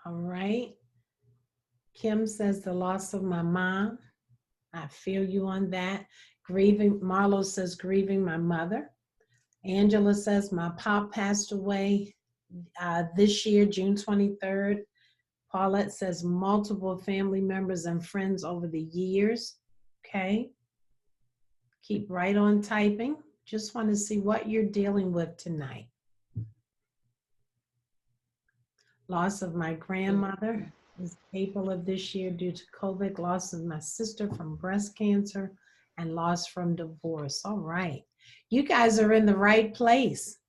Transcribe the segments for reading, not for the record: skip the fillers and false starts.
All right. Kim says the loss of my mom. I feel you on that. Grieving, Marlo says grieving my mother. Angela says my pop passed away this year, June 23rd. Paulette says multiple family members and friends over the years. Okay. Keep right on typing. Just want to see what you're dealing with tonight. Loss of my grandmother is April of this year due to COVID. Loss of my sister from breast cancer and loss from divorce. All right. You guys are in the right place.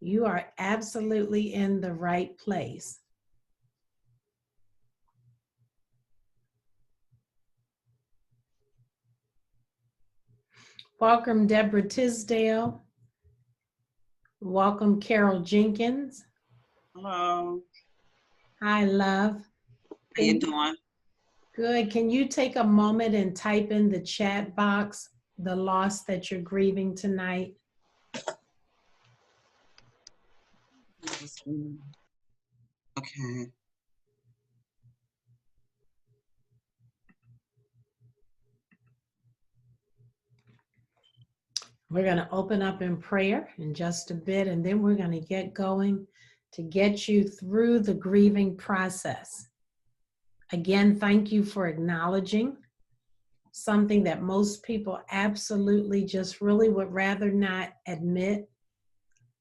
You are absolutely in the right place. Welcome, Deborah Tisdale. Welcome, Carol Jenkins. Hello. Hi, love. How you doing? Good. Can you take a moment and type in the chat box the loss that you're grieving tonight? Okay. We're going to open up in prayer in just a bit, and then we're going to get going to get you through the grieving process. Again, thank you for acknowledging something that most people absolutely just really would rather not admit.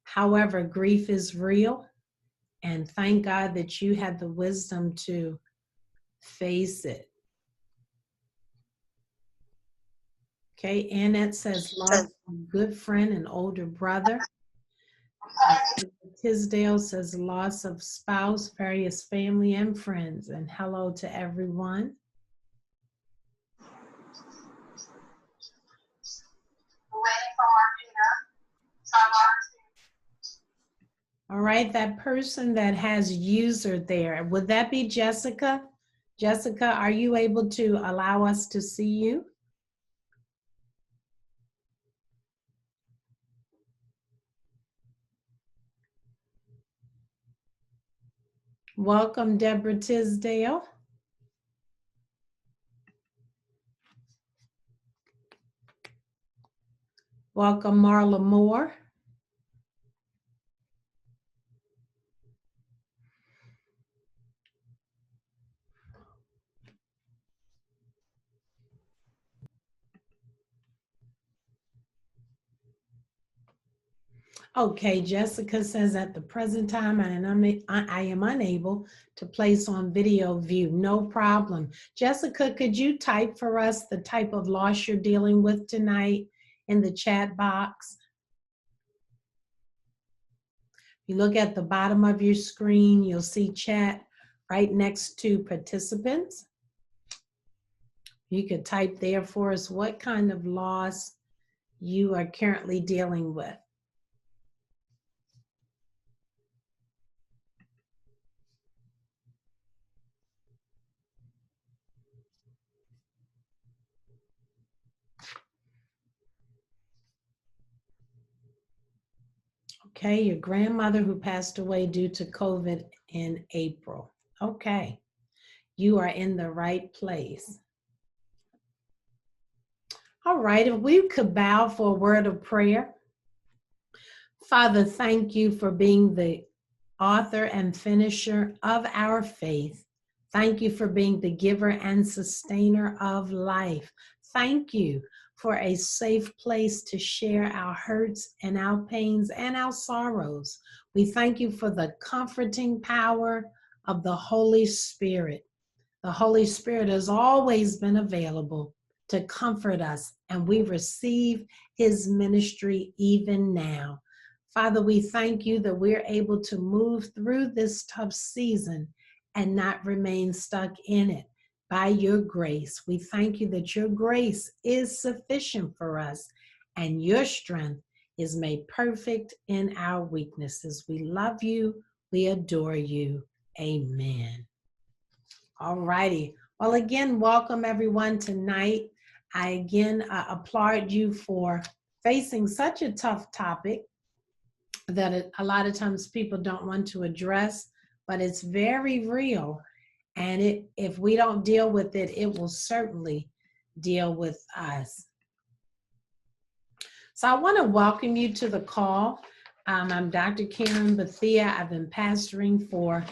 However, grief is real, and thank God that you had the wisdom to face it. Okay, Annette says, lost a good friend and older brother. Tisdale says, loss of spouse, various family and friends, and hello to everyone. All right, that person that has user there, would that be Jessica? Jessica, are you able to allow us to see you? Welcome, Deborah Tisdale. Welcome, Marla Moore. Okay, Jessica says at the present time, I am unable to place on video view. No problem. Jessica, could you type for us the type of loss you're dealing with tonight in the chat box? You look at the bottom of your screen, you'll see chat right next to participants. You could type there for us what kind of loss you are currently dealing with. Okay, your grandmother who passed away due to COVID in April. Okay, you are in the right place. All right, if we could bow for a word of prayer. Father, thank you for being the author and finisher of our faith. Thank you for being the giver and sustainer of life. Thank you for a safe place to share our hurts and our pains and our sorrows. We thank you for the comforting power of the Holy Spirit. The Holy Spirit has always been available to comfort us, and we receive his ministry even now. Father, we thank you that we're able to move through this tough season and not remain stuck in it. By your grace, we thank you that your grace is sufficient for us and your strength is made perfect in our weaknesses. We love you. We adore you. Amen. All righty. Well, again, welcome everyone tonight. I again applaud you for facing such a tough topic that a lot of times people don't want to address, but it's very real. And if we don't deal with it, it will certainly deal with us. So I want to welcome you to the call. I'm Dr. Karen Bethia. I've been pastoring for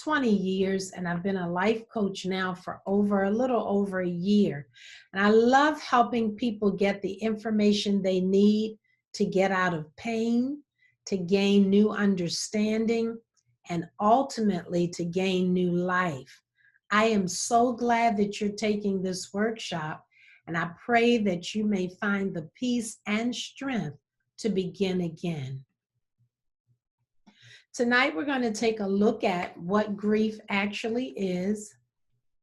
20 years, and I've been a life coach now for a little over a year. And I love helping people get the information they need to get out of pain, to gain new understanding, and ultimately to gain new life. I am so glad that you're taking this workshop, and I pray that you may find the peace and strength to begin again. Tonight, we're going to take a look at what grief actually is.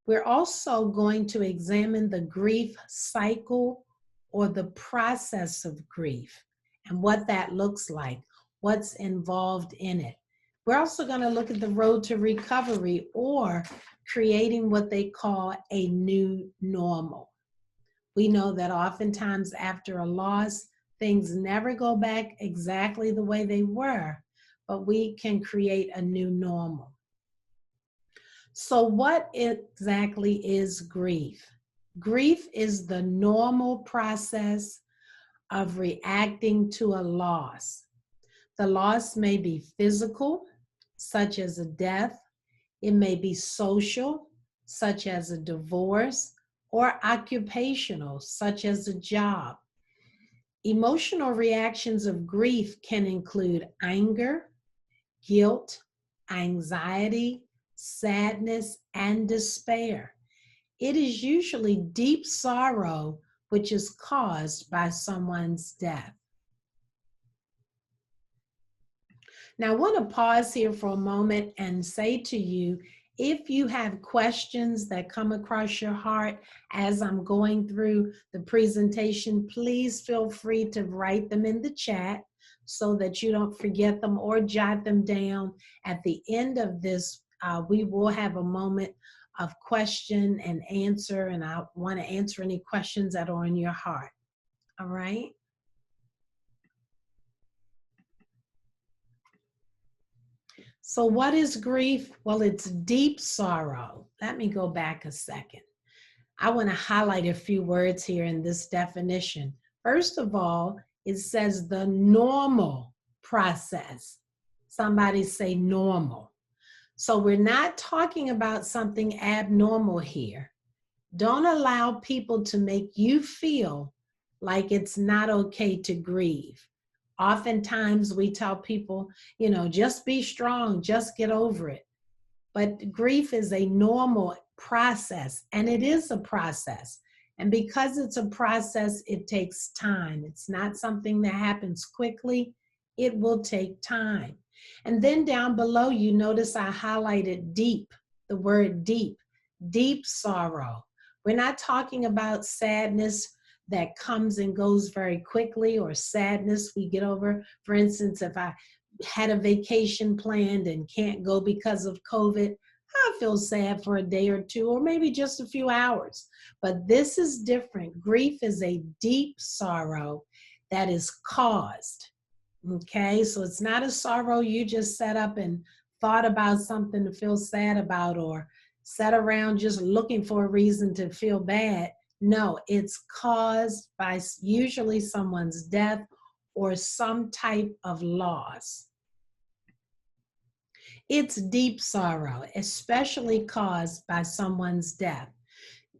We're also going to examine the grief cycle or the process of grief and what that looks like, what's involved in it. We're also going to look at the road to recovery or creating what they call a new normal. We know that oftentimes after a loss, things never go back exactly the way they were, but we can create a new normal. So what exactly is grief? Grief is the normal process of reacting to a loss. The loss may be physical, such as a death. It may be social, such as a divorce, or occupational, such as a job. Emotional reactions of grief can include anger, guilt, anxiety, sadness, and despair. It is usually deep sorrow which is caused by someone's death. Now, I want to pause here for a moment and say to you, if you have questions that come across your heart as I'm going through the presentation, please feel free to write them in the chat so that you don't forget them or jot them down. At the end of this, we will have a moment of question and answer, and I want to answer any questions that are in your heart. All right? So what is grief? Well, it's deep sorrow. Let me go back a second. I want to highlight a few words here in this definition. First of all, it says the normal process. Somebody say normal. So we're not talking about something abnormal here. Don't allow people to make you feel like it's not okay to grieve. Oftentimes we tell people, just be strong, just get over it. But grief is a normal process, and it is a process. And because it's a process, it takes time. It's not something that happens quickly. It will take time. And then down below, you notice I highlighted deep, the word deep, deep sorrow. We're not talking about sadness that comes and goes very quickly, or sadness we get over. For instance, if I had a vacation planned and can't go because of COVID, I feel sad for a day or two, or maybe just a few hours. But this is different. Grief is a deep sorrow that is caused. Okay, so it's not a sorrow you just sat up and thought about something to feel sad about, or sat around just looking for a reason to feel bad. No, it's caused by usually someone's death or some type of loss. It's deep sorrow, especially caused by someone's death.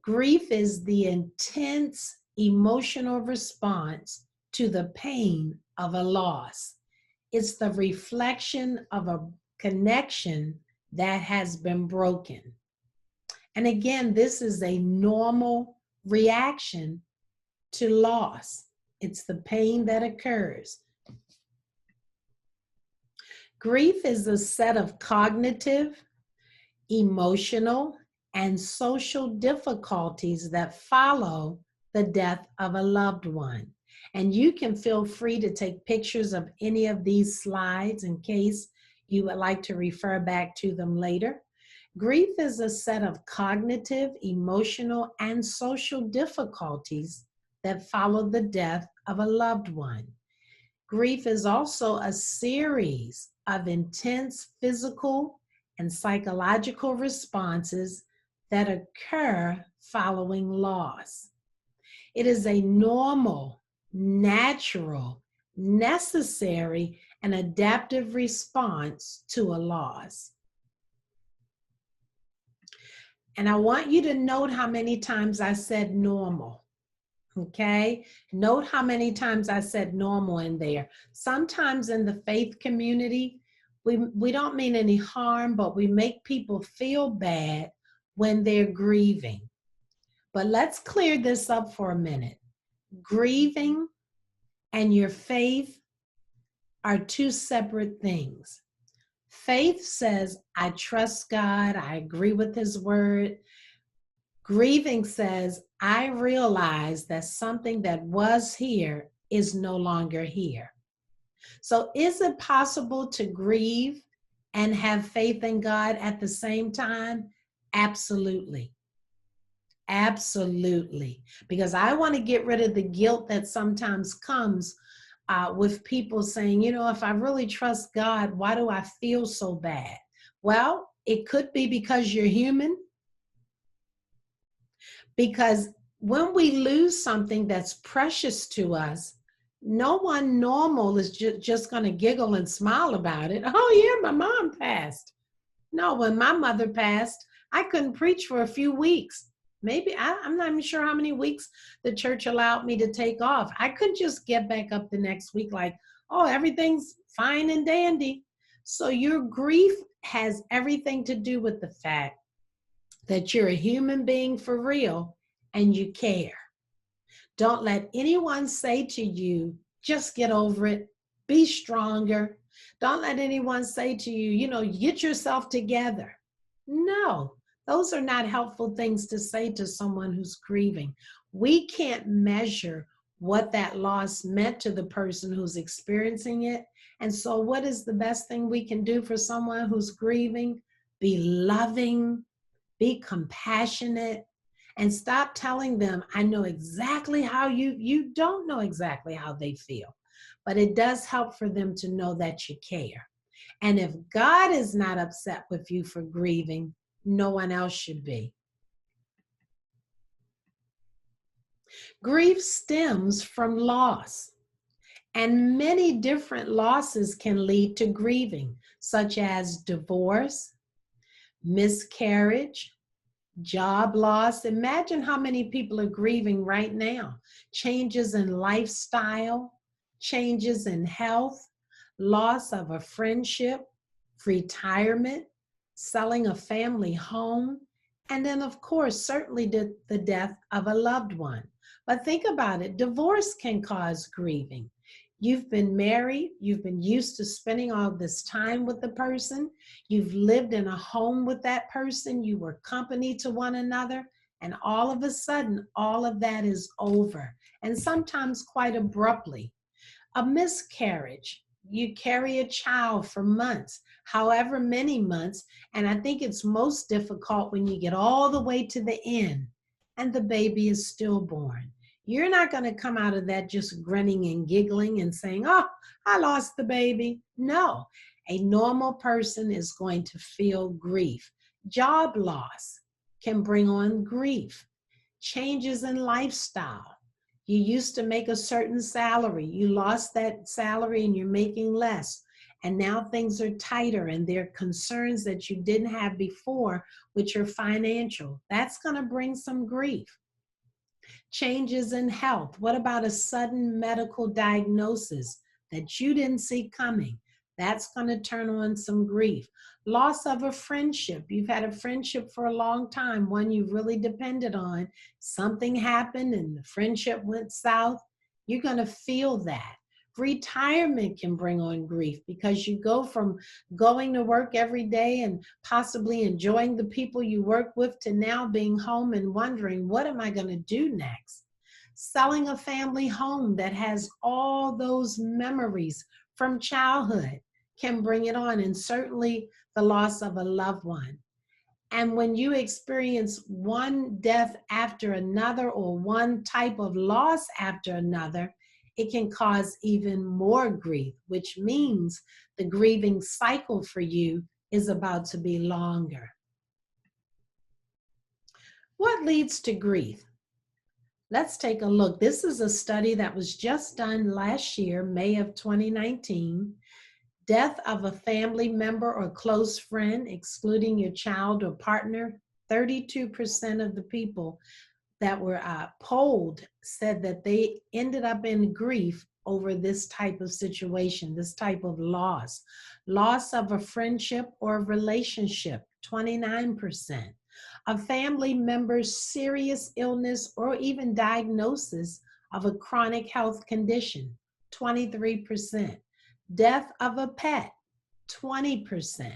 Grief is the intense emotional response to the pain of a loss. It's the reflection of a connection that has been broken. And again, this is a normal reaction to loss. It's the pain that occurs. Grief is a set of cognitive, emotional, and social difficulties that follow the death of a loved one. And you can feel free to take pictures of any of these slides in case you would like to refer back to them later. Grief is a set of cognitive, emotional, and social difficulties that follow the death of a loved one. Grief is also a series of intense physical and psychological responses that occur following loss. It is a normal, natural, necessary, and adaptive response to a loss. And I want you to note how many times I said normal. Okay? Note how many times I said normal in there. Sometimes in the faith community, we don't mean any harm, but we make people feel bad when they're grieving. But let's clear this up for a minute. Grieving and your faith are two separate things. Faith says, I trust God, I agree with his word. Grieving says, I realize that something that was here is no longer here. So is it possible to grieve and have faith in God at the same time? Absolutely. Absolutely. Because I want to get rid of the guilt that sometimes comes with people saying, you know, if I really trust God, why do I feel so bad? Well, it could be because you're human. Because when we lose something that's precious to us, no one normal is just going to giggle and smile about it. Oh, yeah, my mom passed. No, when my mother passed, I couldn't preach for a few weeks. Maybe, I'm not even sure how many weeks the church allowed me to take off. I couldn't just get back up the next week like, oh, everything's fine and dandy. So your grief has everything to do with the fact that you're a human being for real and you care. Don't let anyone say to you, just get over it, be stronger. Don't let anyone say to you, you know, get yourself together. No, those are not helpful things to say to someone who's grieving. We can't measure what that loss meant to the person who's experiencing it. And so what is the best thing we can do for someone who's grieving? Be loving, be compassionate, and stop telling them, I know exactly how you don't know exactly how they feel. But it does help for them to know that you care. And if God is not upset with you for grieving, no one else should be. Grief stems from loss. And many different losses can lead to grieving, such as divorce, miscarriage, job loss. Imagine how many people are grieving right now. Changes in lifestyle, changes in health, loss of a friendship, retirement, selling a family home, and then of course, certainly the death of a loved one. But think about it, divorce can cause grieving. You've been married, you've been used to spending all this time with the person, you've lived in a home with that person, you were company to one another, and all of a sudden, all of that is over, and sometimes quite abruptly. A miscarriage, you carry a child for months, however many months, and I think it's most difficult when you get all the way to the end and the baby is stillborn. You're not going to come out of that just grinning and giggling and saying, oh, I lost the baby. No, a normal person is going to feel grief. Job loss can bring on grief. Changes in lifestyle. You used to make a certain salary. You lost that salary and you're making less. And now things are tighter and there are concerns that you didn't have before, which are financial. That's going to bring some grief. Changes in health. What about a sudden medical diagnosis that you didn't see coming? That's going to turn on some grief. Loss of a friendship. You've had a friendship for a long time, one you really depended on. Something happened and the friendship went south. You're going to feel that. Retirement can bring on grief because you go from going to work every day and possibly enjoying the people you work with to now being home and wondering, what am I going to do next? Selling a family home that has all those memories from childhood can bring it on, and certainly the loss of a loved one. And when you experience one death after another or one type of loss after another, it can cause even more grief, which means the grieving cycle for you is about to be longer. What leads to grief? Let's take a look. This is a study that was just done last year, May of 2019. Death of a family member or close friend, excluding your child or partner. 32% of the people that were polled said that they ended up in grief over this type of situation, this type of loss. Loss of a friendship or relationship, 29%. A family member's serious illness or even diagnosis of a chronic health condition, 23%. Death of a pet, 20%.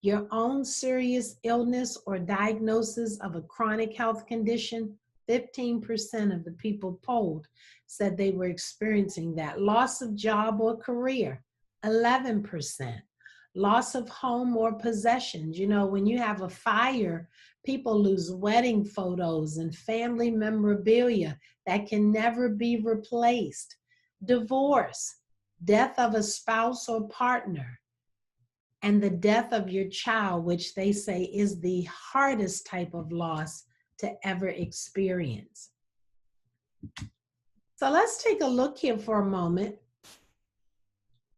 Your own serious illness or diagnosis of a chronic health condition, 15% of the people polled said they were experiencing that. Loss of job or career, 11%. Loss of home or possessions. You know, when you have a fire, people lose wedding photos and family memorabilia that can never be replaced. Divorce, death of a spouse or partner, and the death of your child, which they say is the hardest type of loss to ever experience. So let's take a look here for a moment.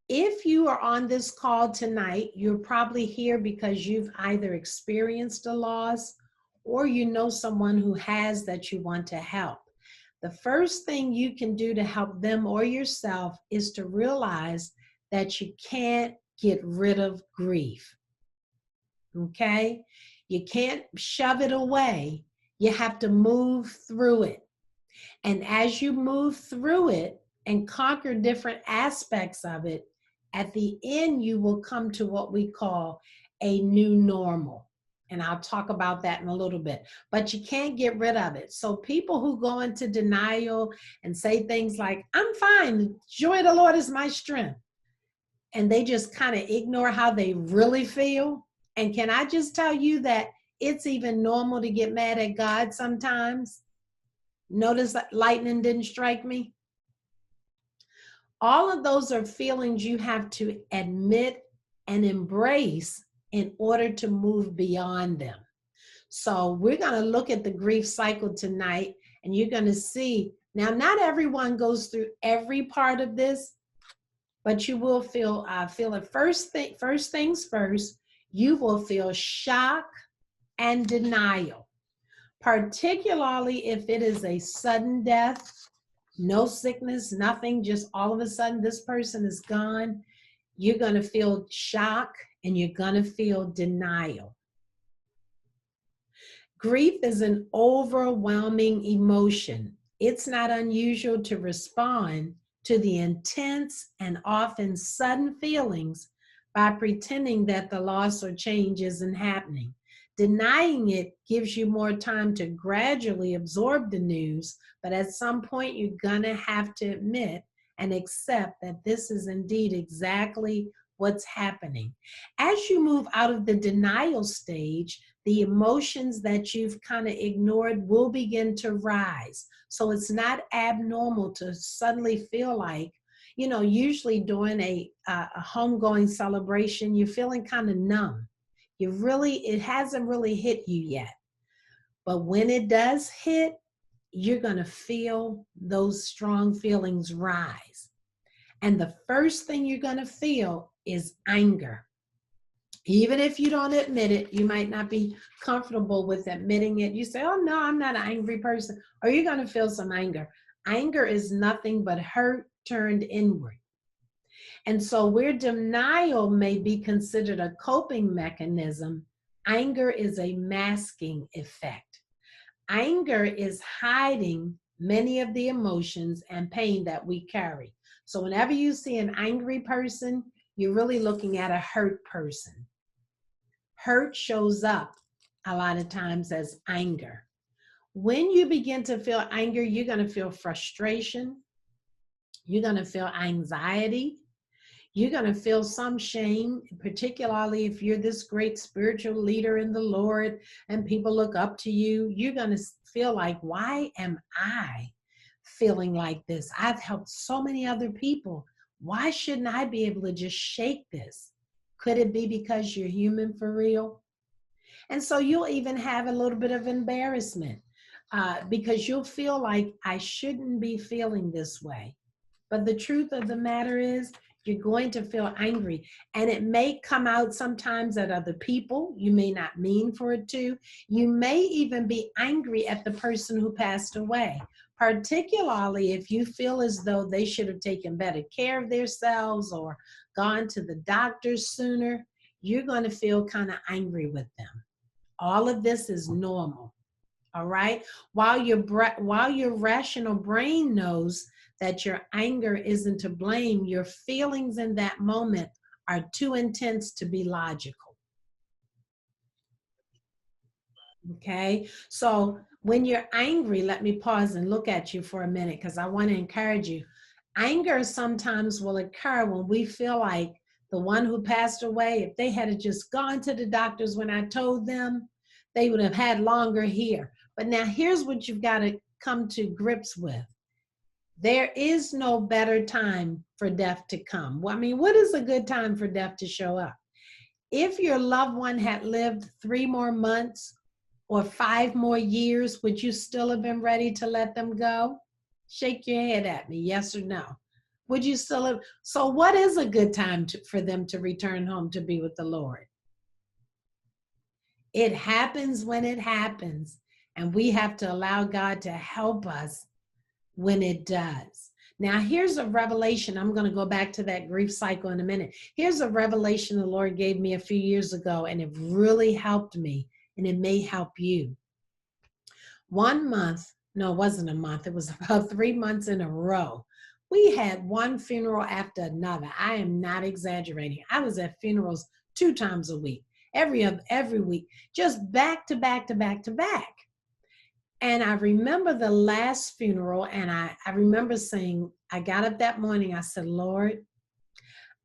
If you are on this call tonight, you're probably here because you've either experienced a loss or you know someone who has that you want to help. The first thing you can do to help them or yourself is to realize that you can't get rid of grief. Okay? You can't shove it away. You have to move through it. And as you move through it and conquer different aspects of it, at the end, you will come to what we call a new normal. And I'll talk about that in a little bit. But you can't get rid of it. So people who go into denial and say things like, I'm fine, the joy of the Lord is my strength, and they just kind of ignore how they really feel. And can I just tell you that it's even normal to get mad at God sometimes? Notice that lightning didn't strike me. All of those are feelings you have to admit and embrace in order to move beyond them. So we're going to look at the grief cycle tonight, and you're going to see, now not everyone goes through every part of this, but you will feel it. First things first, you will feel shock and denial, particularly if it is a sudden death. No sickness, nothing, just all of a sudden this person is gone. You're going to feel shock and you're going to feel denial. Grief is an overwhelming emotion. It's not unusual to respond to the intense and often sudden feelings by pretending that the loss or change isn't happening. Denying it gives you more time to gradually absorb the news, but at some point you're gonna have to admit and accept that this is indeed exactly what's happening. As you move out of the denial stage, the emotions that you've kind of ignored will begin to rise. So it's not abnormal to suddenly feel like, you know, usually during a homegoing celebration, you're feeling kind of numb. It hasn't really hit you yet. But when it does hit, you're going to feel those strong feelings rise. And the first thing you're going to feel is anger. Even if you don't admit it, you might not be comfortable with admitting it. You say, oh no, I'm not an angry person. Or you're going to feel some anger. Anger is nothing but hurt turned inward. And so where denial may be considered a coping mechanism, anger is a masking effect. Anger is hiding many of the emotions and pain that we carry. So whenever you see an angry person, you're really looking at a hurt person. Hurt shows up a lot of times as anger. When you begin to feel anger, you're going to feel frustration. You're going to feel anxiety. You're going to feel some shame, particularly if you're this great spiritual leader in the Lord and people look up to you. You're going to feel like, why am I feeling like this? I've helped so many other people. Why shouldn't I be able to just shake this? Could it be because you're human for real? And so you'll even have a little bit of embarrassment because you'll feel like I shouldn't be feeling this way. But the truth of the matter is, you're going to feel angry. And it may come out sometimes at other people. You may not mean for it to. You may even be angry at the person who passed away, particularly if you feel as though they should have taken better care of themselves or gone to the doctors sooner. You're going to feel kind of angry with them. All of this is normal. All right. While your rational brain knows that your anger isn't to blame, your feelings in that moment are too intense to be logical. Okay. So when you're angry, let me pause and look at you for a minute because I want to encourage you. Anger sometimes will occur when we feel like the one who passed away, if they had just gone to the doctors when I told them, they would have had longer here. But now here's what you've got to come to grips with. There is no better time for death to come. Well, I mean, what is a good time for death to show up? If your loved one had lived 3 more months or 5 more years, would you still have been ready to let them go? Shake your head at me, yes or no. Would you still have? So what is a good time for them to return home to be with the Lord? It happens when it happens, and we have to allow God to help us when it does. Now, here's a revelation. I'm going to go back to that grief cycle in a minute. Here's a revelation the Lord gave me a few years ago, and it really helped me, and it may help you. 1 month, no, it wasn't a month. It was about 3 months in a row. We had one funeral after another. I am not exaggerating. I was at funerals 2 times a week, every week, just back to back to back to back. And I remember the last funeral, and I remember saying, I got up that morning, I said, Lord,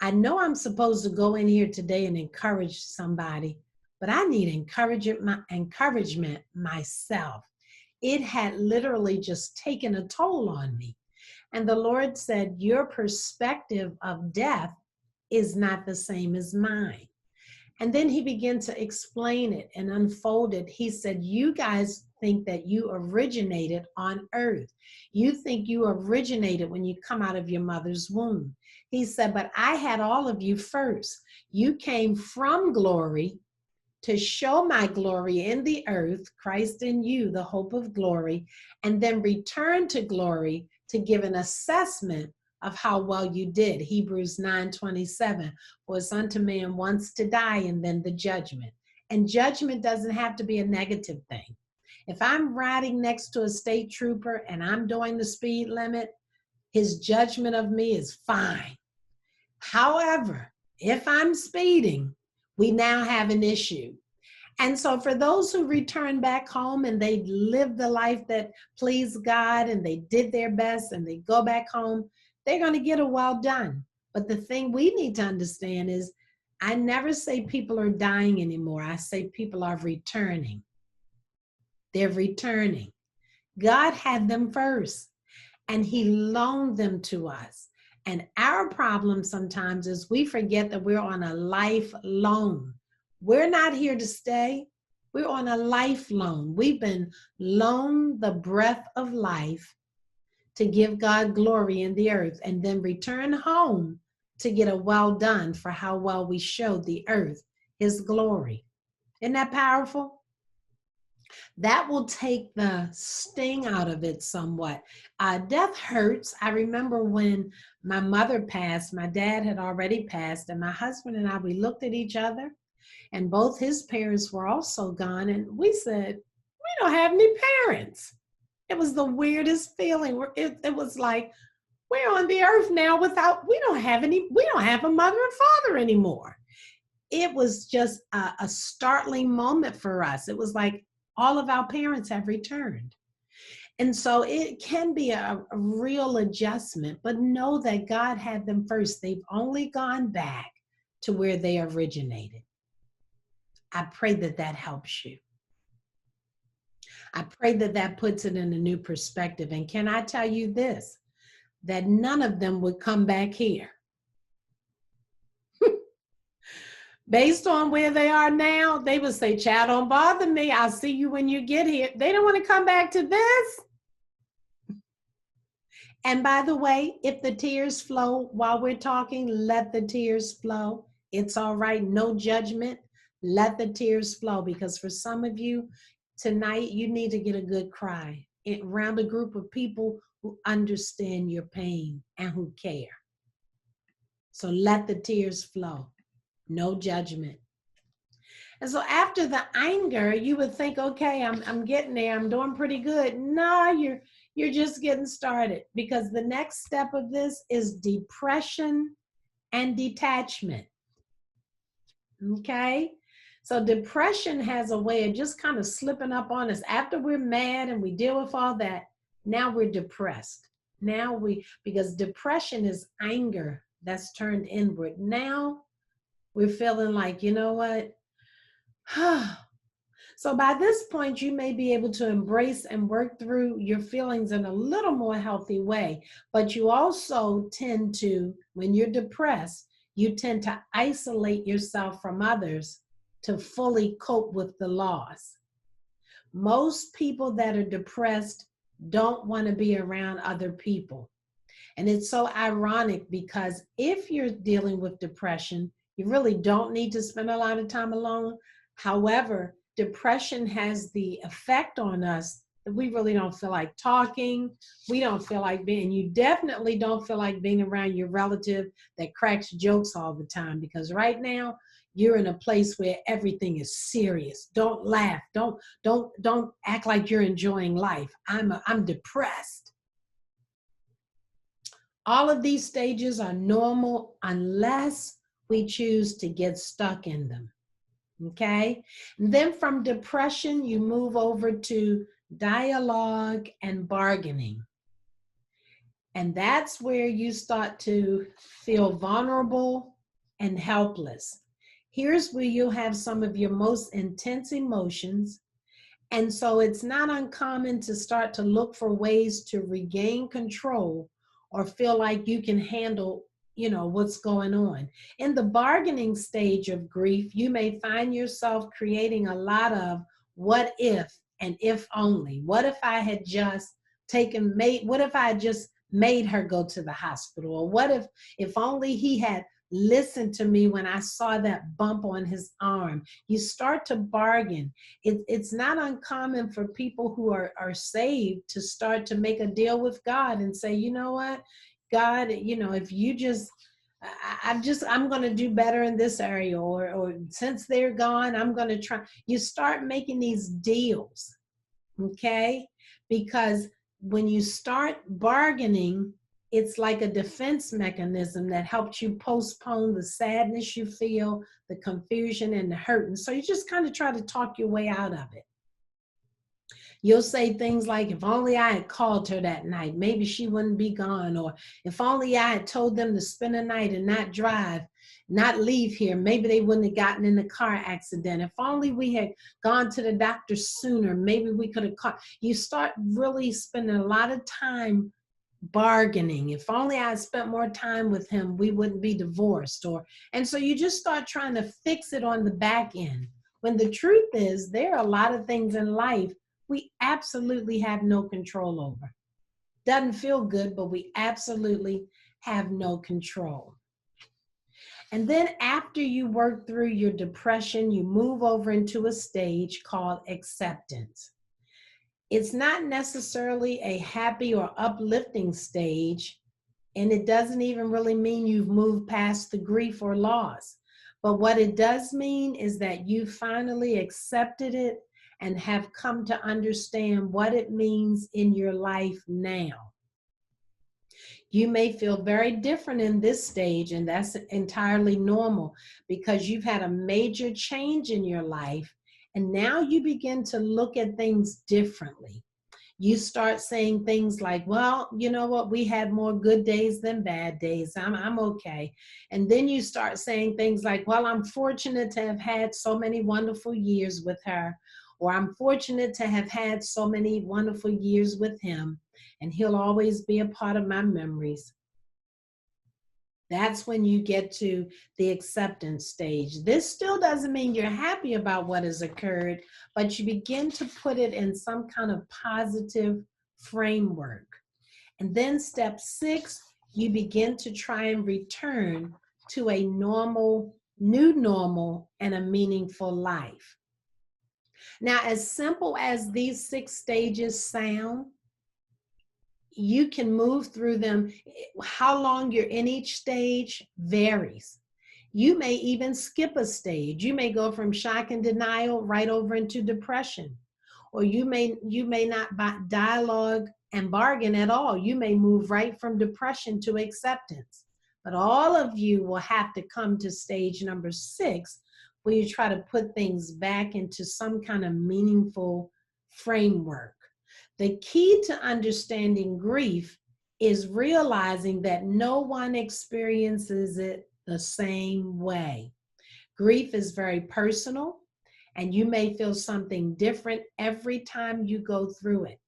I know I'm supposed to go in here today and encourage somebody, but I need encouragement myself. It had literally just taken a toll on me. And the Lord said, your perspective of death is not the same as mine. And then he began to explain it and unfold it. He said, you guys think that you originated on earth. You think you originated when you come out of your mother's womb. He said, but I had all of you first. You came from glory to show my glory in the earth, Christ in you, the hope of glory, and then return to glory to give an assessment of how well you did. Hebrews 9:27, for it's unto man once to die and then the judgment. And judgment doesn't have to be a negative thing. If I'm riding next to a state trooper and I'm doing the speed limit, his judgment of me is fine. However, if I'm speeding, we now have an issue. And so for those who return back home and they live the life that pleased God and they did their best and they go back home, they're going to get a well done. But the thing we need to understand is I never say people are dying anymore. I say people are returning. They're returning. God had them first, and he loaned them to us. And our problem sometimes is we forget that we're on a life loan. We're not here to stay. We're on a life loan. We've been loaned the breath of life to give God glory in the earth and then return home to get a well done for how well we showed the earth his glory. Isn't that powerful? That will take the sting out of it somewhat. Death hurts. I remember when my mother passed, my dad had already passed, and my husband and I, we looked at each other, and both his parents were also gone, and we said, we don't have any parents. It was the weirdest feeling. It was like, we're on the earth now we don't have a mother and father anymore. It was just a startling moment for us. It was like, all of our parents have returned. And so it can be a real adjustment, but know that God had them first. They've only gone back to where they originated. I pray that that helps you. I pray that that puts it in a new perspective. And can I tell you this, that none of them would come back here. Based on where they are now, they would say, child, don't bother me. I'll see you when you get here. They don't want to come back to this. And by the way, if the tears flow while we're talking, let the tears flow. It's all right. No judgment. Let the tears flow, because for some of you tonight, you need to get a good cry around a group of people who understand your pain and who care. So let the tears flow. No judgment. And so after the anger, you would think, okay, I'm getting there. I'm doing pretty good. No, you're just getting started, because the next step of this is depression and detachment. Okay? So depression has a way of just kind of slipping up on us after we're mad and we deal with all that. Now we're depressed. Because depression is anger that's turned inward. Now we're feeling like, you know what? So by this point, you may be able to embrace and work through your feelings in a little more healthy way. But you also tend to, when you're depressed, you tend to isolate yourself from others to fully cope with the loss. Most people that are depressed don't want to be around other people. And it's so ironic, because if you're dealing with depression, you really don't need to spend a lot of time alone. However, depression has the effect on us that we really don't feel like talking. We don't feel like being, you definitely don't feel like being around your relative that cracks jokes all the time, because right now you're in a place where everything is serious. Don't laugh. Don't act like you're enjoying life. I'm depressed. All of these stages are normal unless we choose to get stuck in them. Okay? And then from depression, you move over to dialogue and bargaining. And that's where you start to feel vulnerable and helpless. Here's where you'll have some of your most intense emotions. And so it's not uncommon to start to look for ways to regain control or feel like you can handle, what's going on. In the bargaining stage of grief, you may find yourself creating a lot of what if and if only. What if I had just what if I had just made her go to the hospital? Or what if only he had listened to me when I saw that bump on his arm? You start to bargain. It's not uncommon for people who are saved to start to make a deal with God and say, you know what, God, if you just, I'm going to do better in this area, or since they're gone, I'm going to try. You start making these deals, okay? Because when you start bargaining, it's like a defense mechanism that helps you postpone the sadness you feel, the confusion and the hurt. And so you just kind of try to talk your way out of it. You'll say things like, if only I had called her that night, maybe she wouldn't be gone. Or if only I had told them to spend a night and not drive, not leave here, maybe they wouldn't have gotten in a car accident. If only we had gone to the doctor sooner, maybe we could have caught. You start really spending a lot of time bargaining. If only I had spent more time with him, we wouldn't be divorced. And so you just start trying to fix it on the back end. When the truth is, there are a lot of things in life we absolutely have no control over. Doesn't feel good, but we absolutely have no control. And then after you work through your depression, you move over into a stage called acceptance. It's not necessarily a happy or uplifting stage, and it doesn't even really mean you've moved past the grief or loss. But what it does mean is that you finally accepted it and have come to understand what it means in your life now. You may feel very different in this stage, and that's entirely normal, because you've had a major change in your life, and now you begin to look at things differently. You start saying things like, well, you know what, we had more good days than bad days. I'm okay. And then you start saying things like, well, I'm fortunate to have had so many wonderful years with her, or I'm fortunate to have had so many wonderful years with him, and he'll always be a part of my memories. That's when you get to the acceptance stage. This still doesn't mean you're happy about what has occurred, but you begin to put it in some kind of positive framework. And then step 6, you begin to try and return to a normal, new normal, and a meaningful life. Now, as simple as these 6 stages sound, you can move through them. How long you're in each stage varies. You may even skip a stage. You may go from shock and denial right over into depression. Or you may not dialogue and bargain at all. You may move right from depression to acceptance. But all of you will have to come to stage number 6, where you try to put things back into some kind of meaningful framework. The key to understanding grief is realizing that no one experiences it the same way. Grief is very personal, and you may feel something different every time you go through it.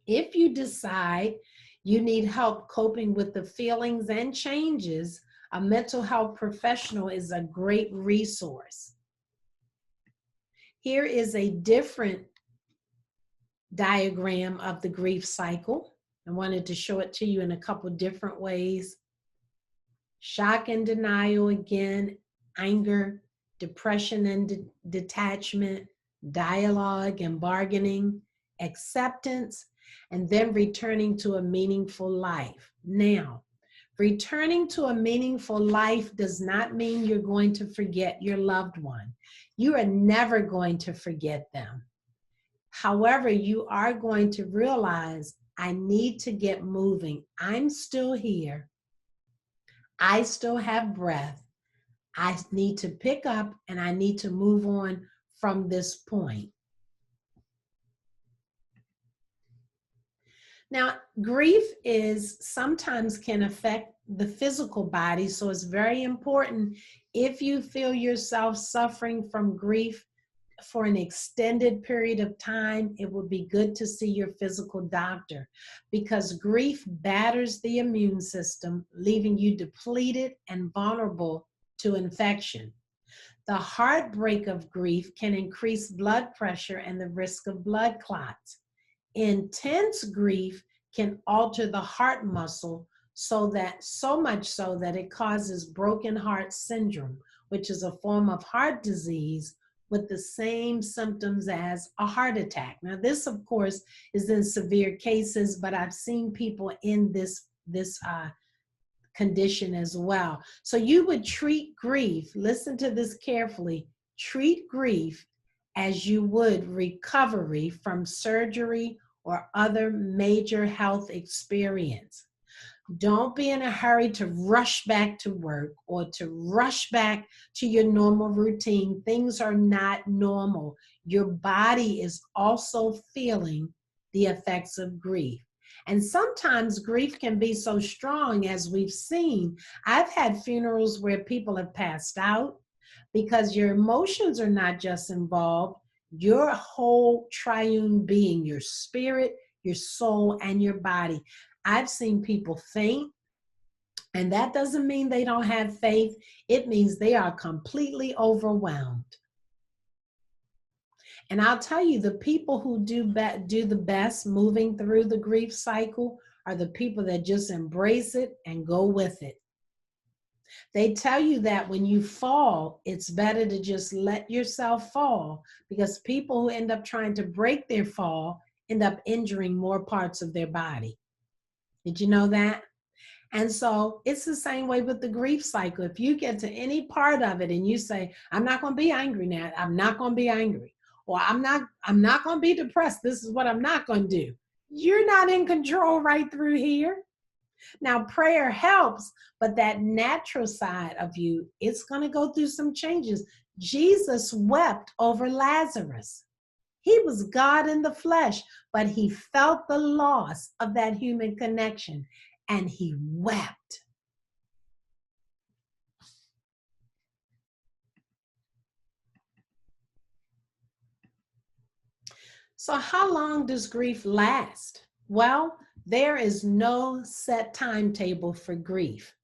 If you decide you need help coping with the feelings and changes, a mental health professional is a great resource. Here is a different diagram of the grief cycle. I wanted to show it to you in a couple different ways. Shock and denial again, anger, depression and detachment, dialogue and bargaining, acceptance, and then returning to a meaningful life. Now, returning to a meaningful life does not mean you're going to forget your loved one. You are never going to forget them. However, you are going to realize, I need to get moving. I'm still here. I still have breath. I need to pick up and I need to move on from this point. Now, grief sometimes can affect the physical body, so it's very important if you feel yourself suffering from grief for an extended period of time, it would be good to see your physical doctor, because grief batters the immune system, leaving you depleted and vulnerable to infection. The heartbreak of grief can increase blood pressure and the risk of blood clots. Intense grief can alter the heart muscle so much so that it causes broken heart syndrome, which is a form of heart disease with the same symptoms as a heart attack. Now, this, of course, is in severe cases, but I've seen people in this condition as well. So you would treat grief, listen to this carefully, treat grief as you would recovery from surgery or other major health experience. Don't be in a hurry to rush back to work or to rush back to your normal routine. Things are not normal. Your body is also feeling the effects of grief. And sometimes grief can be so strong, as we've seen. I've had funerals where people have passed out because your emotions are not just involved, your whole triune being, your spirit, your soul, and your body. I've seen people faint, and that doesn't mean they don't have faith. It means they are completely overwhelmed. And I'll tell you, the people who do the best moving through the grief cycle are the people that just embrace it and go with it. They tell you that when you fall, it's better to just let yourself fall, because people who end up trying to break their fall end up injuring more parts of their body. Did you know that? And so it's the same way with the grief cycle. If you get to any part of it and you say, I'm not going to be angry now, I'm not going to be angry, or I'm not going to be depressed, this is what I'm not going to do. You're not in control right through here. Now, prayer helps, but that natural side of you, it's going to go through some changes. Jesus wept over Lazarus. He was God in the flesh, but he felt the loss of that human connection, and he wept. So how long does grief last? Well, there is no set timetable for grief.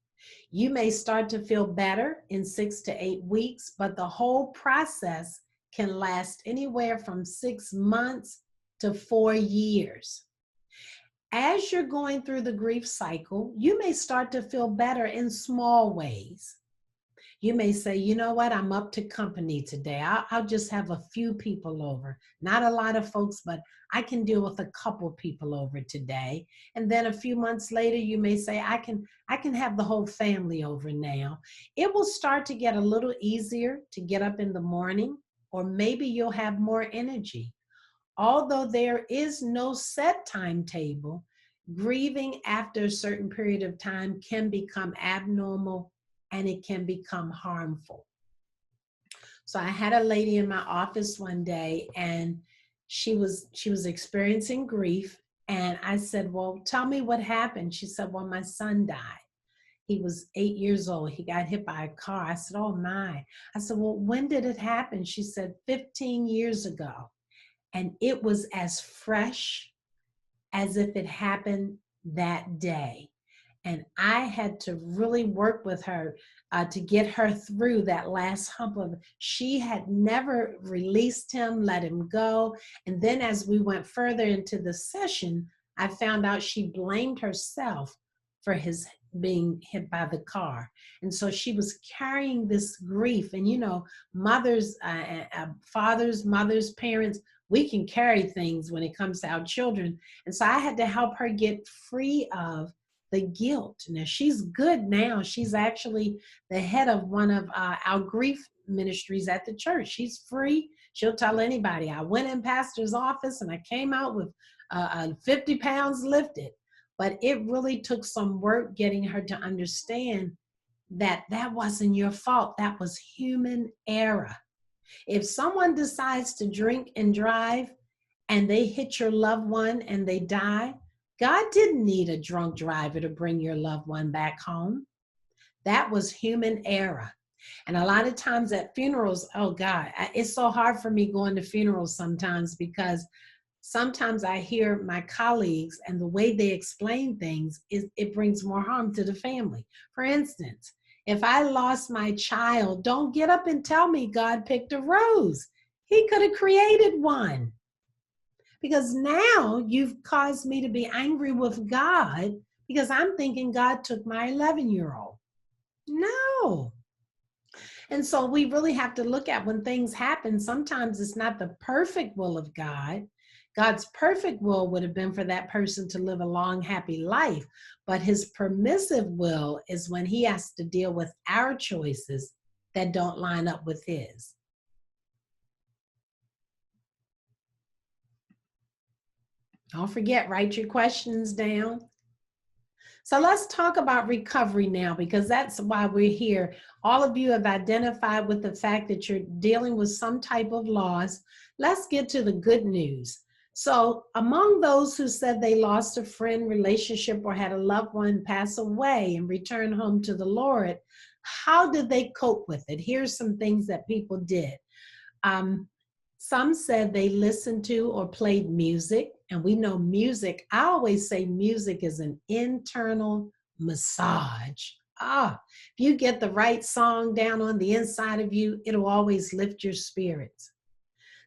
You may start to feel better in 6 to 8 weeks, but the whole process can last anywhere from 6 months to 4 years. As you're going through the grief cycle, you may start to feel better in small ways. You may say, you know what, I'm up to company today. I'll just have a few people over. Not a lot of folks, but I can deal with a couple people over today. And then a few months later, you may say, I can have the whole family over now. It will start to get a little easier to get up in the morning, or maybe you'll have more energy. Although there is no set timetable, grieving after a certain period of time can become abnormal and it can become harmful. So I had a lady in my office one day, and she was experiencing grief, and I said, well, tell me what happened. She said, well, my son died. He was 8 years old. He got hit by a car. I said, oh my. I said, well, when did it happen? She said, 15 years ago. And it was as fresh as if it happened that day. And I had to really work with her to get her through that last hump of, she had never released him, let him go. And then as we went further into the session, I found out she blamed herself for his being hit by the car. And so she was carrying this grief. And, you know, mothers, fathers, mothers, parents, we can carry things when it comes to our children. And so I had to help her get free of the guilt. Now, she's good now. She's actually the head of one of our grief ministries at the church. She's free. She'll tell anybody, I went in pastor's office and I came out with 50 pounds lifted. But it really took some work getting her to understand that that wasn't your fault. That was human error. If someone decides to drink and drive and they hit your loved one and they die, God didn't need a drunk driver to bring your loved one back home. That was human error. And a lot of times at funerals, oh God, it's so hard for me going to funerals sometimes, because sometimes I hear my colleagues and the way they explain things, it brings more harm to the family. For instance, if I lost my child, don't get up and tell me God picked a rose. He could have created one. Because now you've caused me to be angry with God because I'm thinking God took my 11-year-old. No. And so we really have to look at when things happen, sometimes it's not the perfect will of God. God's perfect will would have been for that person to live a long, happy life. But his permissive will is when he has to deal with our choices that don't line up with his. Don't forget, write your questions down. So let's talk about recovery now, because that's why we're here. All of you have identified with the fact that you're dealing with some type of loss. Let's get to the good news. So among those who said they lost a friend, relationship, or had a loved one pass away and return home to the Lord, how did they cope with it? Here's some things that people did. Some said they listened to or played music, and we know music, I always say music is an internal massage. If you get the right song down on the inside of you, it'll always lift your spirits.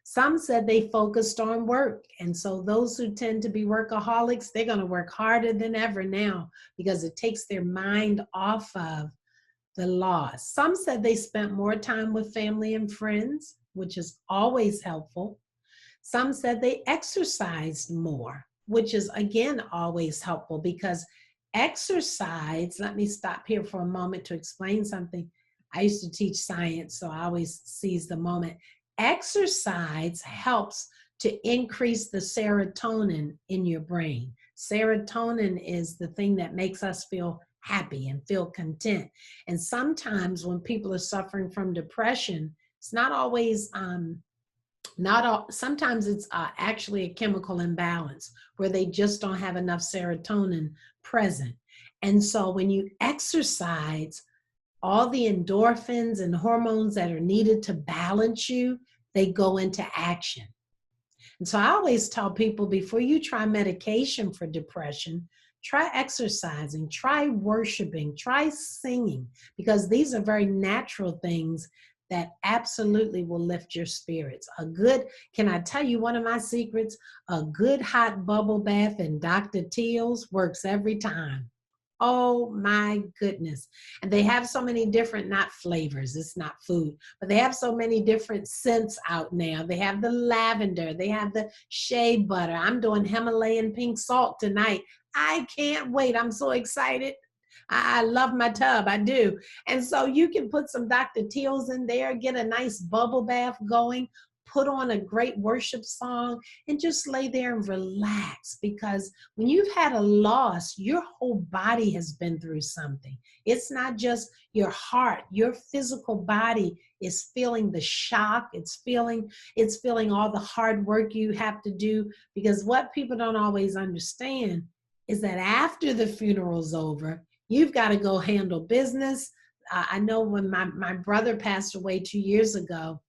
Some said they focused on work, and so those who tend to be workaholics, they're going to work harder than ever now because it takes their mind off of the loss. Some said they spent more time with family and friends, which is always helpful. Some said they exercised more, which is again always helpful, because exercise, let me stop here for a moment to explain something. I used to teach science, so I always seize the moment. Exercise helps to increase the serotonin in your brain. Serotonin is the thing that makes us feel happy and feel content. And sometimes when people are suffering from depression, it's not always, sometimes it's actually a chemical imbalance where they just don't have enough serotonin present. And so when you exercise, all the endorphins and hormones that are needed to balance you, they go into action. And so I always tell people, before you try medication for depression, try exercising, try worshiping, try singing, because these are very natural things that absolutely will lift your spirits. Can I tell you one of my secrets? A good hot bubble bath in Dr. Teal's works every time. Oh my goodness. And they have so many different, not flavors, it's not food, but they have so many different scents out now. They have the lavender, they have the shea butter. I'm doing Himalayan pink salt tonight. I can't wait. I'm so excited. I love my tub, I do. And so you can put some Dr. Teal's in there, get a nice bubble bath going, put on a great worship song, and just lay there and relax. Because when you've had a loss, your whole body has been through something. It's not just your heart, your physical body is feeling the shock. It's feeling all the hard work you have to do. Because what people don't always understand is that after the funeral's over, you've got to go handle business. I know when my brother passed away 2 years ago,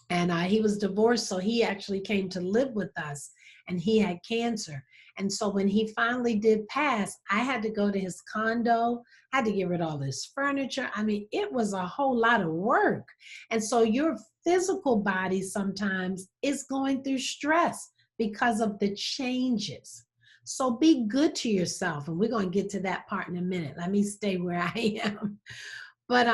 and he was divorced, so he actually came to live with us, and he had cancer. And so when he finally did pass, I had to go to his condo, had to get rid of all his furniture. I mean, it was a whole lot of work. And so your physical body sometimes is going through stress because of the changes. So be good to yourself. And we're going to get to that part in a minute. Let me stay where I am. But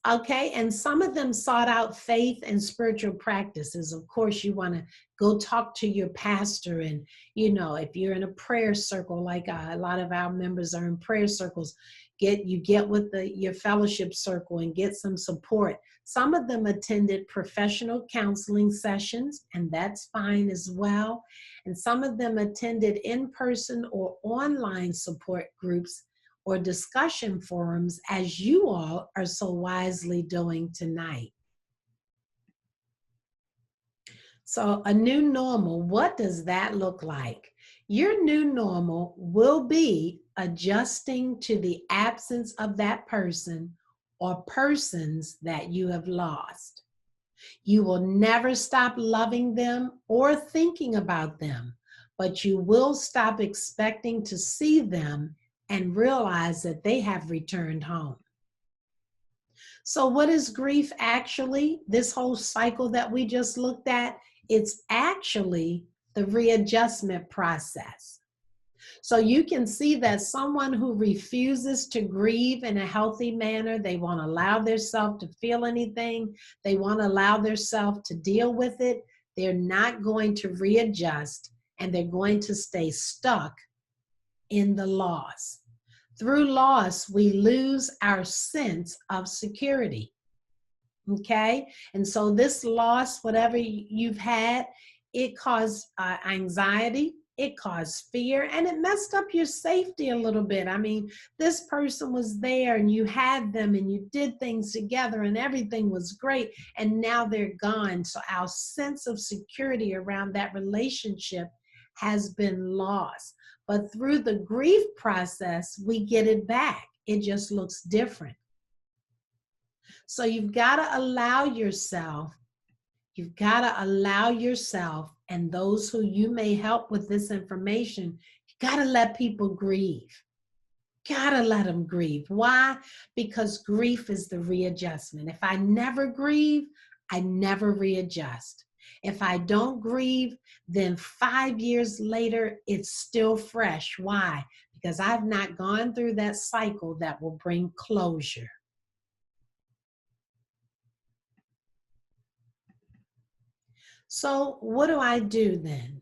okay, and some of them sought out faith and spiritual practices. Of course, you want to go talk to your pastor, and if you're in a prayer circle, like a lot of our members are in prayer circles, get with your fellowship circle and get some support. Some of them attended professional counseling sessions, and that's fine as well. And some of them attended in-person or online support groups or discussion forums, as you all are so wisely doing tonight. So a new normal, what does that look like? Your new normal will be adjusting to the absence of that person or persons that you have lost. You will never stop loving them or thinking about them, but you will stop expecting to see them and realize that they have returned home. So what is grief actually? This whole cycle that we just looked at, it's actually the readjustment process. So you can see that someone who refuses to grieve in a healthy manner, they won't allow themselves to feel anything, they won't allow themselves to deal with it, they're not going to readjust, and they're going to stay stuck in the loss. Through loss, we lose our sense of security. Okay? And so this loss, whatever you've had, it caused anxiety, it caused fear, and it messed up your safety a little bit. I mean, this person was there and you had them and you did things together and everything was great, and now they're gone. So our sense of security around that relationship has been lost. But through the grief process, we get it back. It just looks different. So you've got to allow yourself, and those who you may help with this information, you got to let people grieve. Got to let them grieve. Why? Because grief is the readjustment. If I never grieve, I never readjust. If I don't grieve, then 5 years later, it's still fresh. Why? Because I've not gone through that cycle that will bring closure. So what do I do then?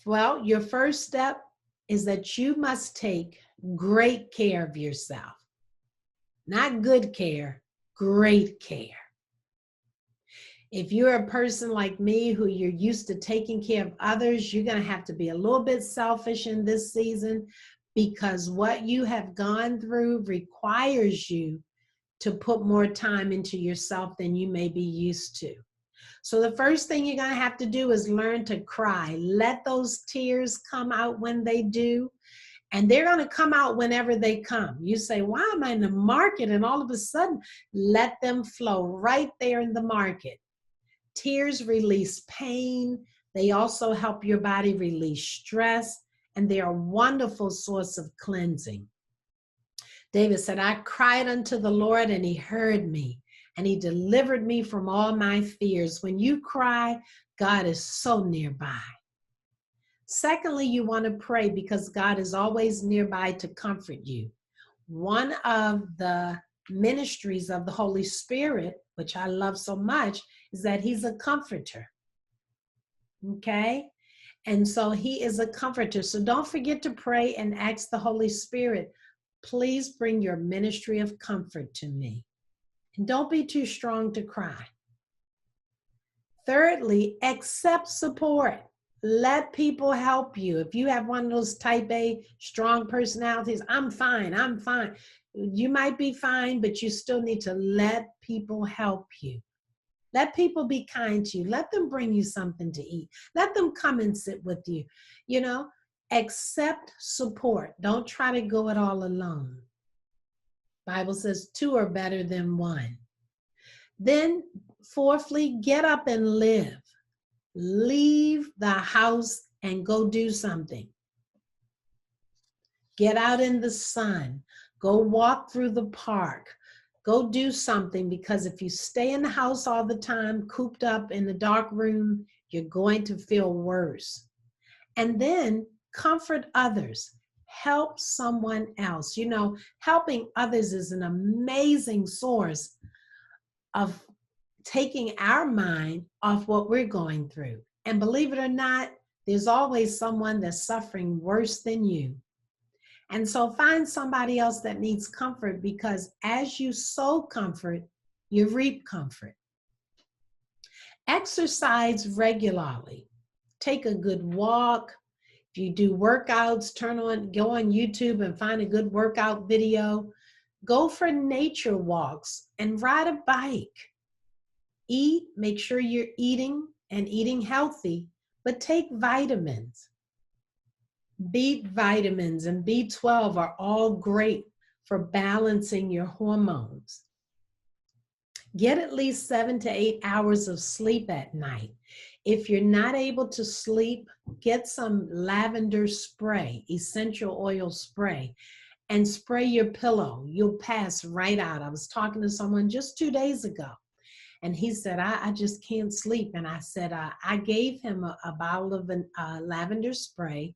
Well, your first step is that you must take great care of yourself. Not good care, great care. If you're a person like me who you're used to taking care of others, you're going to have to be a little bit selfish in this season, because what you have gone through requires you to put more time into yourself than you may be used to. So the first thing you're going to have to do is learn to cry. Let those tears come out when they do. And they're going to come out whenever they come. You say, why am I in the market? And all of a sudden, let them flow right there in the market. Tears release pain. They also help your body release stress. and they are a wonderful source of cleansing. David said, I cried unto the Lord and he heard me and he delivered me from all my fears. When you cry, God is so nearby. Secondly, you want to pray because God is always nearby to comfort you. One of the ministries of the Holy Spirit, which I love so much, is that he's a comforter. Okay? And so he is a comforter. So don't forget to pray and ask the Holy Spirit, please bring your ministry of comfort to me. And don't be too strong to cry. Thirdly, accept support. Let people help you. If you have one of those type A strong personalities, I'm fine, I'm fine. You might be fine, but you still need to let people help you. Let people be kind to you. Let them bring you something to eat. Let them come and sit with you. You know, accept support. Don't try to go it all alone. Bible says 2 are better than 1. Then fourthly, get up and live. Leave the house and go do something. Get out in the sun. Go walk through the park. Go do something, because if you stay in the house all the time, cooped up in the dark room, you're going to feel worse. And then comfort others. Help someone else. You know, helping others is an amazing source of taking our mind off what we're going through. And believe it or not, there's always someone that's suffering worse than you. And so find somebody else that needs comfort, because as you sow comfort, you reap comfort. Exercise regularly. Take a good walk. If you do workouts, go on YouTube and find a good workout video. Go for nature walks and ride a bike. Eat, make sure you're eating and eating healthy, but take vitamins. B vitamins and B12 are all great for balancing your hormones. Get at least 7 to 8 hours of sleep at night. If you're not able to sleep, get some lavender spray, essential oil spray, and spray your pillow. You'll pass right out. I was talking to someone just 2 days ago, and he said, I just can't sleep. And I said, I gave him a bottle of lavender spray,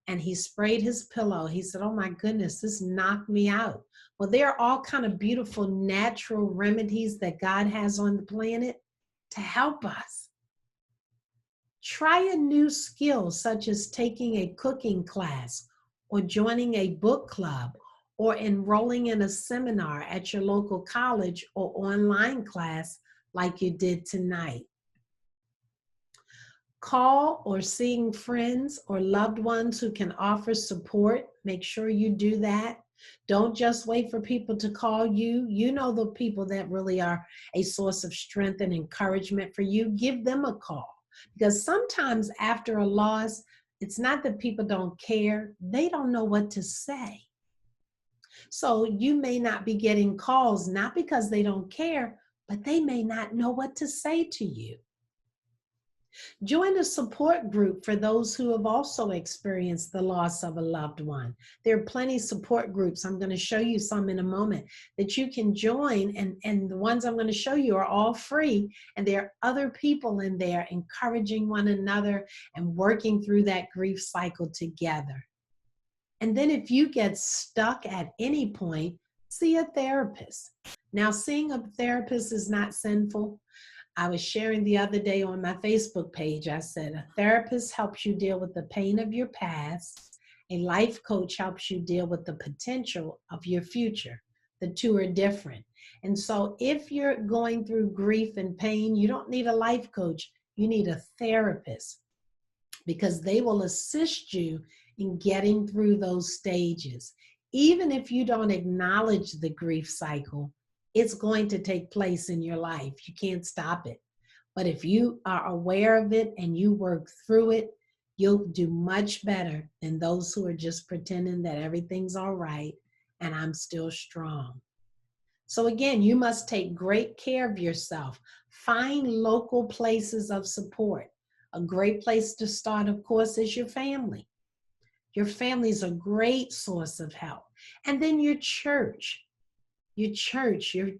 and he sprayed his pillow. He said, oh my goodness, this knocked me out. Well, there are all kind of beautiful natural remedies that God has on the planet to help us. Try a new skill, such as taking a cooking class or joining a book club or enrolling in a seminar at your local college or online class like you did tonight. Call or seeing friends or loved ones who can offer support. Make sure you do that. Don't just wait for people to call you. You know the people that really are a source of strength and encouragement for you. Give them a call. Because sometimes after a loss, it's not that people don't care. They don't know what to say. So you may not be getting calls, not because they don't care, but they may not know what to say to you. Join a support group for those who have also experienced the loss of a loved one. There are plenty of support groups. I'm going to show you some in a moment that you can join, and the ones I'm going to show you are all free, and there are other people in there encouraging one another and working through that grief cycle together. And then if you get stuck at any point, see a therapist. Now, seeing a therapist is not sinful. I was sharing the other day on my Facebook page, I said, a therapist helps you deal with the pain of your past. A life coach helps you deal with the potential of your future. The two are different. And so if you're going through grief and pain, you don't need a life coach. You need a therapist, because they will assist you in getting through those stages. Even if you don't acknowledge the grief cycle, it's going to take place in your life. You can't stop it. But if you are aware of it and you work through it, you'll do much better than those who are just pretending that everything's all right and I'm still strong. So again, you must take great care of yourself. Find local places of support. A great place to start, of course, is your family. Your family is a great source of help. And then your church, your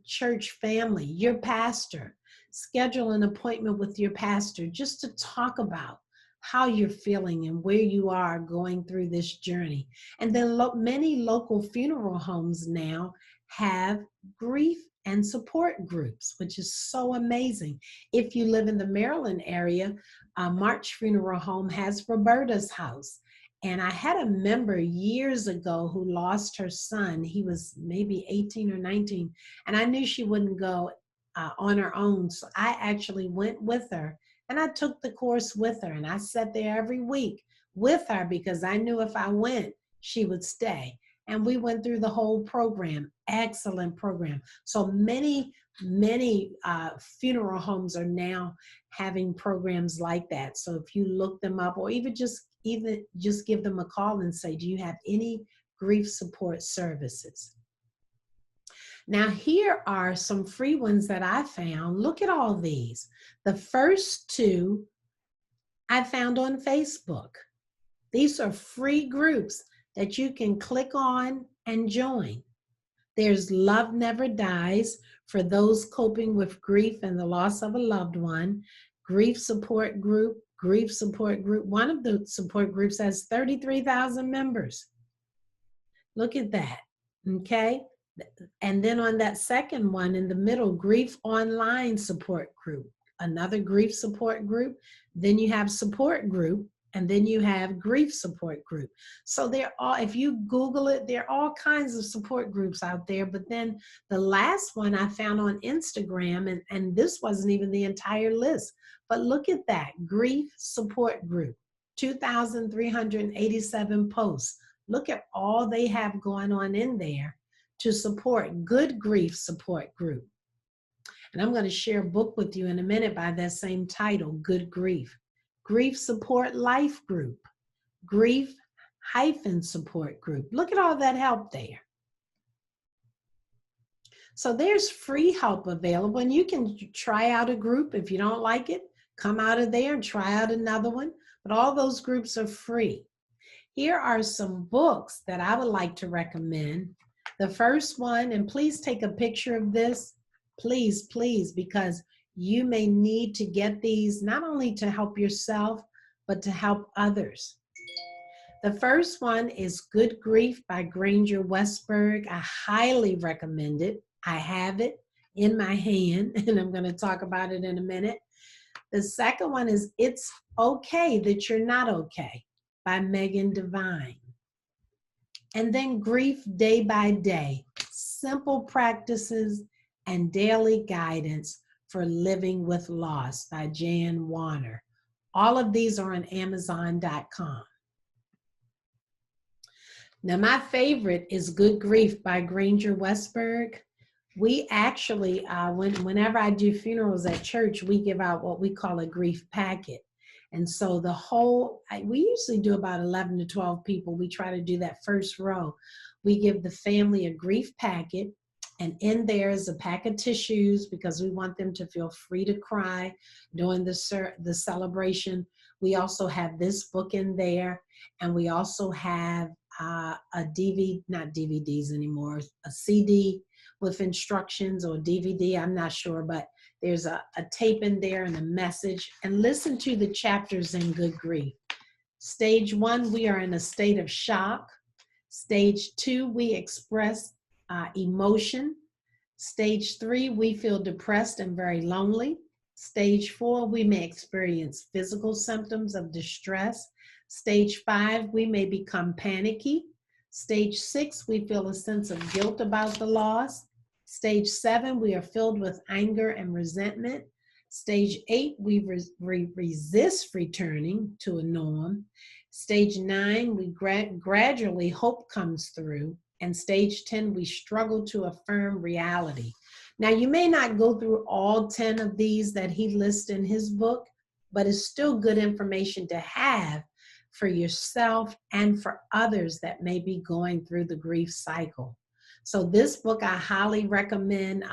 church family, your pastor. Schedule an appointment with your pastor just to talk about how you're feeling and where you are going through this journey. And then many local funeral homes now have grief and support groups, which is so amazing. If you live in the Maryland area, March Funeral Home has Roberta's House. And I had a member years ago who lost her son. He was maybe 18 or 19, and I knew she wouldn't go on her own. So I actually went with her, and I took the course with her, and I sat there every week with her because I knew if I went, she would stay. And we went through the whole program. Excellent program. So many funeral homes are now having programs like that. So if you look them up, or even just give them a call and say, do you have any grief support services? Now, here are some free ones that I found. Look at all these. The first two I found on Facebook. These are free groups that you can click on and join. There's Love Never Dies for those coping with grief and the loss of a loved one. Grief support group. One of the support groups has 33,000 members. Look at that, okay? And then on that second one in the middle, Grief Online Support Group, another grief support group. Then you have support group, and then you have grief support group. So they're all, if you Google it, there are all kinds of support groups out there. But then the last one I found on Instagram, and this wasn't even the entire list, but look at that, grief support group, 2,387 posts. Look at all they have going on in there to support. Good Grief Support Group. And I'm going to share a book with you in a minute by that same title, Good Grief. Grief Support Life Group. Grief Support Group. Look at all that help there. So there's free help available, and you can try out a group. If you don't like it, come out of there and try out another one. But all those groups are free. Here are some books that I would like to recommend. The first one, and please take a picture of this, please, because you may need to get these not only to help yourself, but to help others. The first one is Good Grief by Granger Westberg. I highly recommend it. I have it in my hand, and I'm going to talk about it in a minute. The second one is It's Okay That You're Not Okay by Megan Devine. And then Grief Day by Day, Simple Practices and Daily Guidance for Living with Loss by Jan Warner. All of these are on Amazon.com. Now, my favorite is Good Grief by Granger Westberg. We actually, whenever I do funerals at church, we give out what we call a grief packet. And so we usually do about 11 to 12 people. We try to do that first row. We give the family a grief packet, and in there is a pack of tissues because we want them to feel free to cry during the celebration. We also have this book in there, and we also have a DVD, not DVDs anymore, a CD with instructions, or DVD, I'm not sure, but there's a tape in there and a message. And listen to the chapters in Good Grief. Stage 1, we are in a state of shock. Stage 2, we express emotion. Stage 3, we feel depressed and very lonely. Stage 4, we may experience physical symptoms of distress. Stage 5, we may become panicky. Stage 6, we feel a sense of guilt about the loss. Stage 7, we are filled with anger and resentment. Stage 8, we resist returning to a norm. Stage 9, we gradually hope comes through. And stage 10, we struggle to affirm reality. Now, you may not go through all 10 of these that he lists in his book, but it's still good information to have for yourself and for others that may be going through the grief cycle. So this book I highly recommend.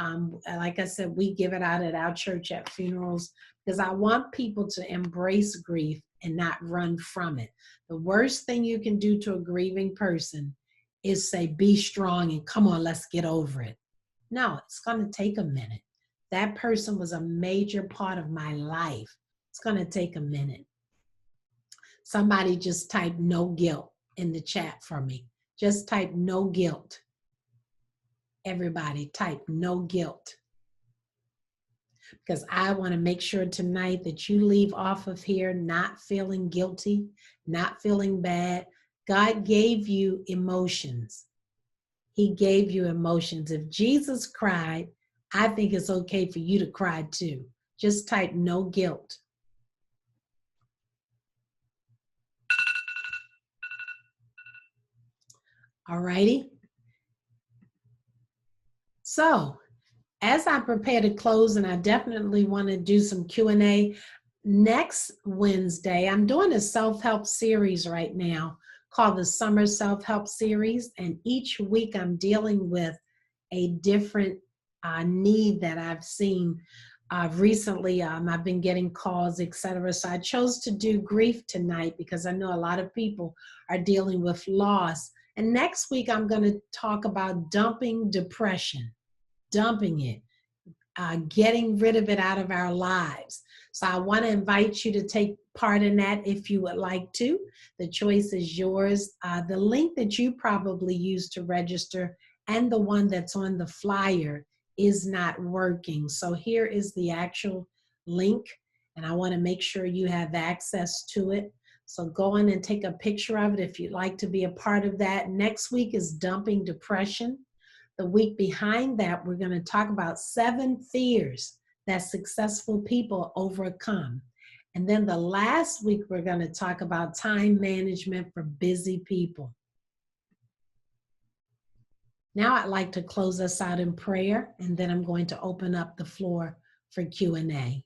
Like I said, we give it out at our church at funerals because I want people to embrace grief and not run from it. The worst thing you can do to a grieving person is say, be strong and come on, let's get over it. No, it's going to take a minute. That person was a major part of my life. It's going to take a minute. Somebody just type no guilt in the chat for me. Just type no guilt. Everybody type no guilt. Because I want to make sure tonight that you leave off of here not feeling guilty, not feeling bad. God gave you emotions. He gave you emotions. If Jesus cried, I think it's okay for you to cry too. Just type no guilt. All righty. So as I prepare to close, and I definitely want to do some Q&A, next Wednesday, I'm doing a self-help series right now called the Summer Self-Help Series. And each week I'm dealing with a different need that I've seen recently. I've been getting calls, etc. So I chose to do grief tonight because I know a lot of people are dealing with loss. And next week, I'm going to talk about dumping depression. Dumping it, getting rid of it out of our lives. So I want to invite you to take part in that if you would like to. The choice is yours. The link that you probably use to register and the one that's on the flyer is not working. So here is the actual link, and I want to make sure you have access to it. So go in and take a picture of it if you'd like to be a part of that. Next week is dumping depression. The week behind that, we're going to talk about 7 fears that successful people overcome. And then the last week, we're going to talk about time management for busy people. Now I'd like to close us out in prayer, and then I'm going to open up the floor for Q&A.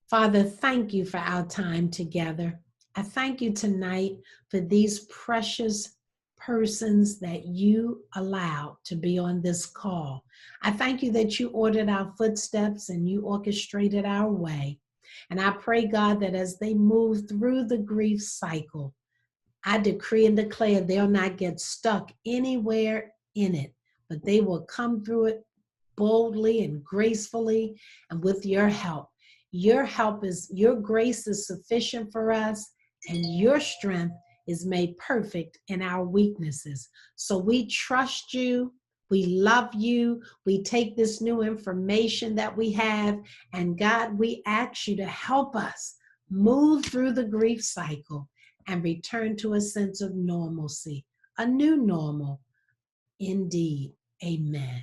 Father, thank you for our time together. I thank you tonight for these precious persons that you allowed to be on this call. I thank you that you ordered our footsteps and you orchestrated our way. And I pray, God, that as they move through the grief cycle, I decree and declare they'll not get stuck anywhere in it, but they will come through it boldly and gracefully and with your help. Your grace is sufficient for us, and your strength is made perfect in our weaknesses. So we trust you. We love you. We take this new information that we have, and God, we ask you to help us move through the grief cycle and return to a sense of normalcy, a new normal. Indeed. Amen.